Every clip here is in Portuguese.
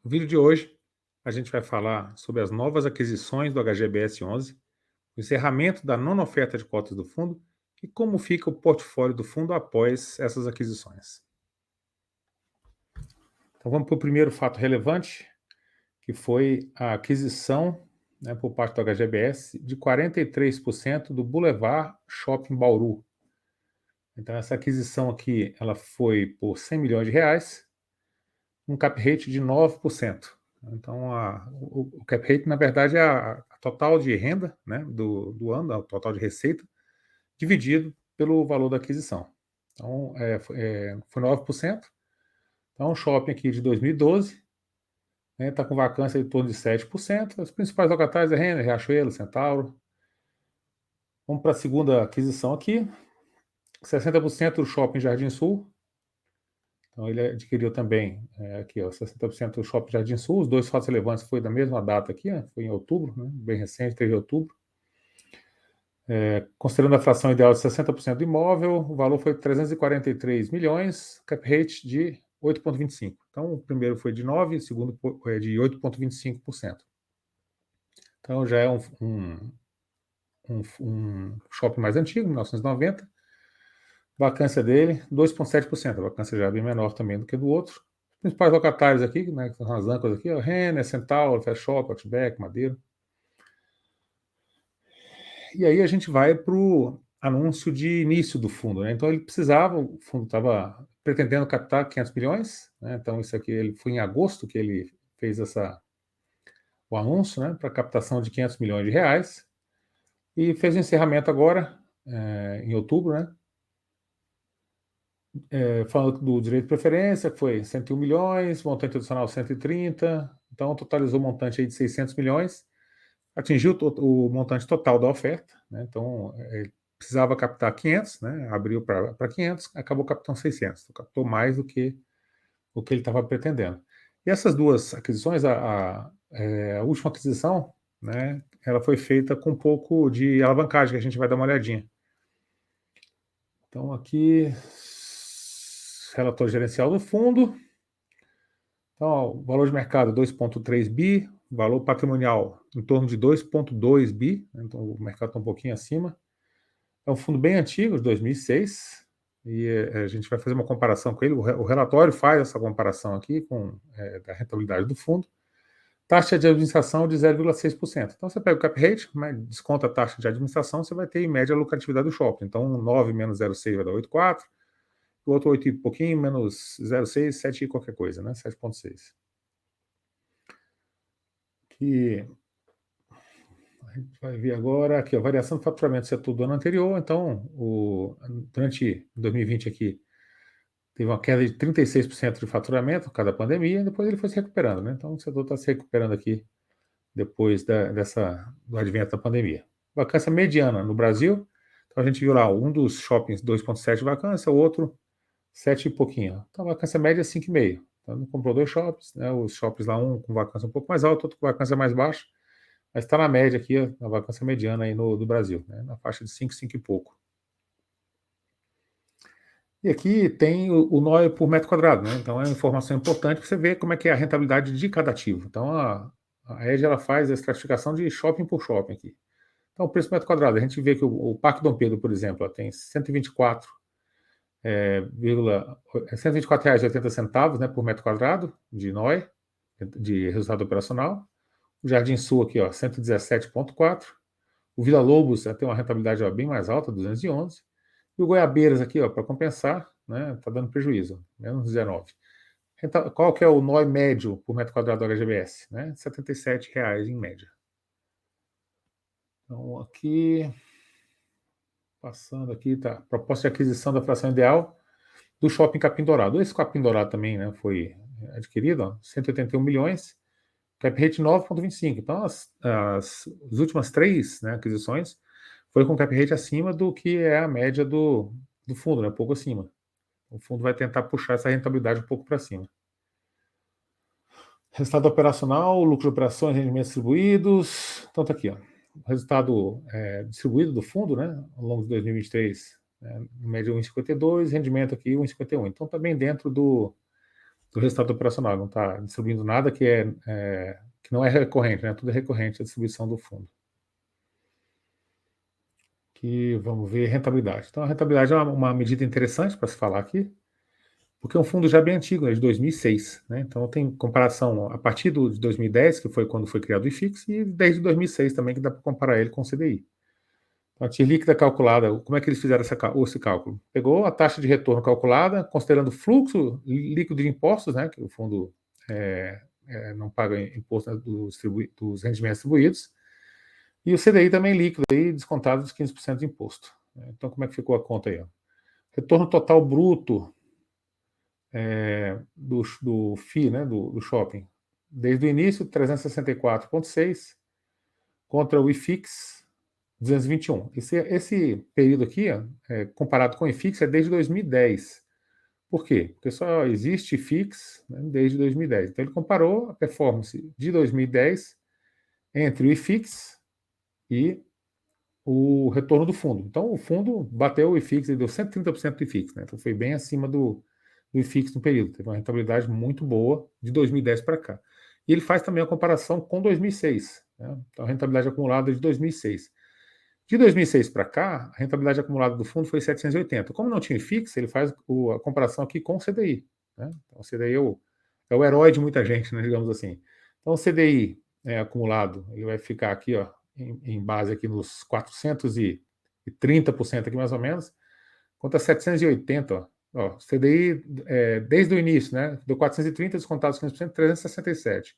No vídeo de hoje, a gente vai falar sobre as novas aquisições do HGBS 11, o encerramento da nona oferta de cotas do fundo e como fica o portfólio do fundo após essas aquisições. Então vamos para o primeiro fato relevante, que foi a aquisição, por parte do HGBS de 43% do Boulevard Shopping Bauru. Então essa aquisição aqui ela foi por 100 milhões de reais, um cap rate de 9%. Então, o cap rate, na verdade, é a total de renda, né, do ano, o total de receita, dividido pelo valor da aquisição. Então, foi 9%. Então, um shopping aqui de 2012 está com vacância em torno de 7%. As principais locatárias é Renner, Riachuelo, Centauro. Vamos para a segunda aquisição aqui. 60% do shopping Jardim Sul. Então, ele adquiriu também, aqui, 60% do Shopping Jardim Sul. Os dois fatos relevantes foi da mesma data aqui, foi em outubro, bem recente, 3 de outubro. Considerando a fração ideal de 60% do imóvel, o valor foi 343 milhões, cap rate de 8,25%. Então, o primeiro foi de 9%, o segundo é de 8,25%. Então, já é um shopping mais antigo, 1990. Vacância dele, 2,7%. A vacância já é bem menor também do que do outro. Os principais locatários aqui, que são as âncoras aqui, Renner, Centauro, Fast Shop, Outback, Madeira. E aí a gente vai para o anúncio de início do fundo. Então ele precisava, o fundo estava pretendendo captar 500 milhões. Então isso aqui ele foi em agosto que ele fez o anúncio, para captação de 500 milhões de reais. E fez o encerramento agora, em outubro, falando do direito de preferência, que foi 101 milhões, montante adicional 130, então totalizou um montante aí de 600 milhões, atingiu o montante total da oferta, então precisava captar 500, abriu para 500, acabou captando 600, então captou mais do que o que ele estava pretendendo. E essas duas aquisições, a última aquisição, ela foi feita com um pouco de alavancagem, que a gente vai dar uma olhadinha. Então aqui relatório gerencial do fundo. Então, o valor de mercado 2,3 bi, valor patrimonial em torno de 2,2 bi, então o mercado está um pouquinho acima. É um fundo bem antigo, de 2006, e a gente vai fazer uma comparação com ele. O relatório faz essa comparação aqui da rentabilidade do fundo. Taxa de administração de 0,6%. Então, você pega o cap rate, desconta a taxa de administração, você vai ter em média a lucratividade do shopping. Então, 9 menos 0,6 vai dar 8,4. O outro 8 e pouquinho, menos 0,6, 7 e qualquer coisa, 7,6. Que a gente vai ver agora aqui, a variação do faturamento do setor do ano anterior. Então, durante 2020 aqui, teve uma queda de 36% de faturamento por causa da pandemia, e depois ele foi se recuperando, Então, o setor está se recuperando aqui depois do advento da pandemia. Vacância mediana no Brasil, então a gente viu lá, um dos shoppings 2,7 vacância, o outro 7 e pouquinho. Então, a vacância média é 5,5. Então, comprou dois shoppings, os shoppings lá, um com vacância um pouco mais alta, outro com vacância mais baixa, mas está na média aqui, a vacância mediana aí do Brasil, na faixa de 5, 5 e pouco. E aqui tem o NOI por metro quadrado, Então é uma informação importante para você ver como é que é a rentabilidade de cada ativo. Então a Edge ela faz a estratificação de shopping por shopping aqui. Então o preço por metro quadrado, a gente vê que o Parque Dom Pedro, por exemplo, tem 124,80 por metro quadrado de NOI, de resultado operacional. O Jardim Sul aqui, 117,4. O Vila Lobos tem uma rentabilidade bem mais alta, 211. E o Goiabeiras aqui, para compensar, está dando prejuízo, menos 19. Qual que é o NOI médio por metro quadrado do HGBS? R$ 77,00 em média. Então, aqui, passando aqui, tá. Proposta de aquisição da fração ideal do Shopping Capim Dourado. Esse Capim Dourado também foi adquirido, 181 milhões, cap rate 9,25. Então, as últimas três aquisições foi com cap rate acima do que é a média do fundo, um pouco acima. O fundo vai tentar puxar essa rentabilidade um pouco para cima. Resultado operacional, lucro de operações, rendimentos distribuídos. Então está aqui, o resultado distribuído do fundo, ao longo de 2023, em média 1,52, rendimento aqui 1,51. Então está bem dentro do resultado operacional, não está distribuindo nada que não é recorrente, né? Tudo é recorrente a distribuição do fundo. Aqui vamos ver rentabilidade. Então a rentabilidade é uma medida interessante para se falar aqui, porque é um fundo já bem antigo, é de 2006, né? Então tem comparação a partir de 2010, que foi quando foi criado o IFIX, e desde 2006 também, que dá para comparar ele com o CDI. Então, a TIR líquida calculada, como é que eles fizeram esse cálculo? Pegou a taxa de retorno calculada, considerando fluxo líquido de impostos, né, que o fundo não paga imposto, né, dos rendimentos distribuídos, e o CDI também líquido, aí, descontado dos 15% de imposto. Então, como é que ficou a conta aí? Ó? Retorno total bruto do FII, né, do shopping, desde o início, 364,6, contra o IFIX, 221. Esse período aqui, ó, comparado com o IFIX, é desde 2010. Por quê? Porque só existe IFIX, né, desde 2010. Então ele comparou a performance de 2010 entre o IFIX e o retorno do fundo. Então o fundo bateu o IFIX e deu 130% do IFIX, né? Então foi bem acima do IFIX no período. Teve uma rentabilidade muito boa de 2010 para cá. E ele faz também a comparação com 2006. Né? Então a rentabilidade acumulada de 2006. De 2006 para cá, a rentabilidade acumulada do fundo foi 780. Como não tinha IFIX, ele faz a comparação aqui com o CDI. Né? Então, o CDI é o herói de muita gente, né, digamos assim. Então, o CDI acumulado, ele vai ficar aqui, ó, em base aqui nos 430% aqui mais ou menos, contra 780, ó. Ó, CDI, desde o início, né, deu 430, descontados 15%, 367.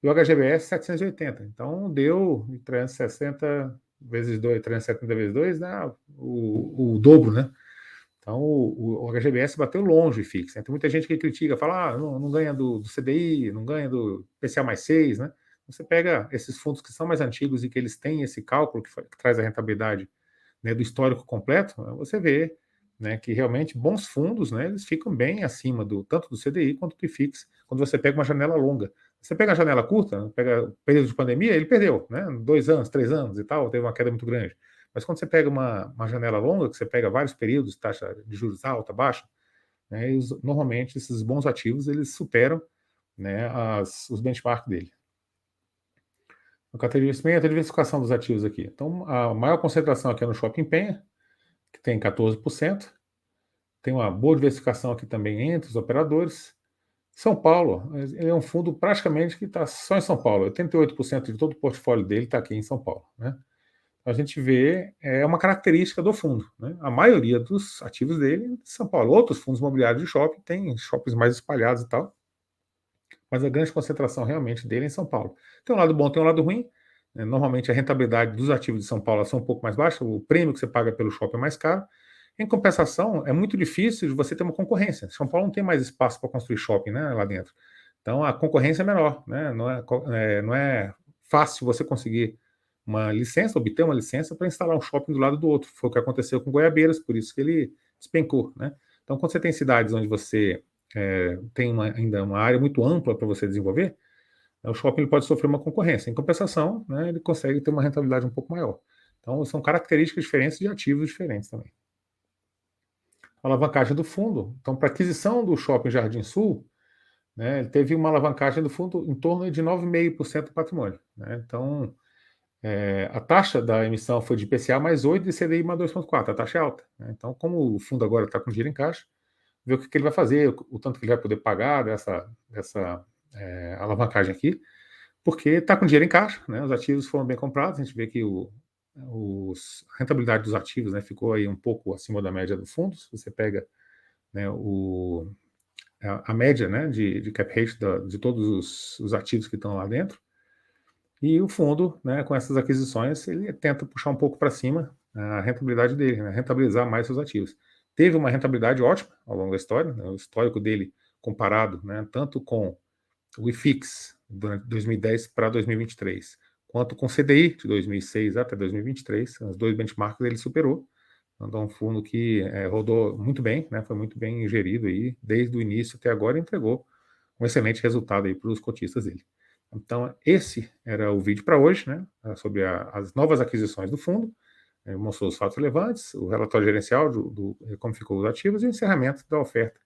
E o HGBS, 780. Então, deu 360 vezes 2, 370 vezes 2, né, o dobro, né? Então, o HGBS bateu longe fixo. Né? Tem muita gente que critica, fala, não ganha do CDI, não ganha do PCA mais 6, né? Você pega esses fundos que são mais antigos e que eles têm esse cálculo que traz a rentabilidade, né, do histórico completo, você vê, né, que realmente bons fundos, né, eles ficam bem acima tanto do CDI quanto do IFIX, quando você pega uma janela longa. Você pega a janela curta, pega o período de pandemia, ele perdeu, né, 2 anos, 3 anos e tal, teve uma queda muito grande. Mas quando você pega uma janela longa, que você pega vários períodos, taxa de juros alta, baixa, né, normalmente esses bons ativos, eles superam, né, os benchmarks dele. A categoria de investimento, a diversificação dos ativos aqui. Então, a maior concentração aqui é no Shopping Penha, que tem 14%. Tem uma boa diversificação aqui também entre os operadores. São Paulo, ele é um fundo praticamente que está só em São Paulo. 88% de todo o portfólio dele está aqui em São Paulo. Né? A gente vê, uma característica do fundo. Né? A maioria dos ativos dele é em São Paulo. Outros fundos imobiliários de shopping têm shoppings mais espalhados e tal, mas a grande concentração realmente dele é em São Paulo. Tem um lado bom, tem um lado ruim. Normalmente a rentabilidade dos ativos de São Paulo são um pouco mais baixa, o prêmio que você paga pelo shopping é mais caro. Em compensação, é muito difícil de você ter uma concorrência. São Paulo não tem mais espaço para construir shopping, né, lá dentro. Então a concorrência é menor, né? Não é fácil você conseguir uma licença, obter uma licença para instalar um shopping do lado do outro. Foi o que aconteceu com Goiabeiras, por isso que ele despencou, né? Então, quando você tem cidades onde você tem ainda uma área muito ampla para você desenvolver, o shopping ele pode sofrer uma concorrência. Em compensação, né, ele consegue ter uma rentabilidade um pouco maior. Então, são características diferentes de ativos diferentes também. A alavancagem do fundo. Então, para aquisição do Shopping Jardim Sul, né, ele teve uma alavancagem do fundo em torno de 9,5% do patrimônio. Né? Então, a taxa da emissão foi de IPCA mais 8 e CDI mais 2,4. A taxa é alta. Né? Então, como o fundo agora está com dinheiro em caixa, ver o que ele vai fazer, o tanto que ele vai poder pagar dessa alavancagem aqui, porque está com dinheiro em caixa, né? Os ativos foram bem comprados, a gente vê que a rentabilidade dos ativos, né, ficou aí um pouco acima da média do fundo. Se você pega, né, a média, né, de cap rate de todos os ativos que estão lá dentro, e o fundo, né, com essas aquisições, ele tenta puxar um pouco para cima a rentabilidade dele, né, rentabilizar mais seus ativos. Teve uma rentabilidade ótima ao longo da história, né, o histórico dele comparado, né, tanto com o IFIX, durante 2010 para 2023, quanto com o CDI, de 2006 até 2023, os dois benchmarks ele superou. Então, um fundo que rodou muito bem, né, foi muito bem gerido aí, desde o início até agora, e entregou um excelente resultado aí para os cotistas dele. Então, esse era o vídeo para hoje, né, sobre as novas aquisições do fundo. Mostrou os fatos relevantes, o relatório gerencial como ficou os ativos e o encerramento da oferta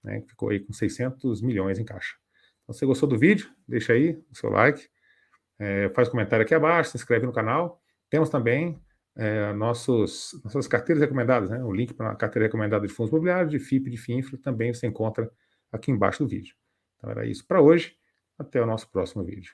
né, que ficou aí com 600 milhões em caixa. Então, se você gostou do vídeo, deixa aí o seu like, faz comentário aqui abaixo, se inscreve no canal. Temos também nossas carteiras recomendadas, né? O link para a carteira recomendada de fundos imobiliários, de FIP, de FINFRA, também você encontra aqui embaixo do vídeo. Então era isso para hoje. Até o nosso próximo vídeo.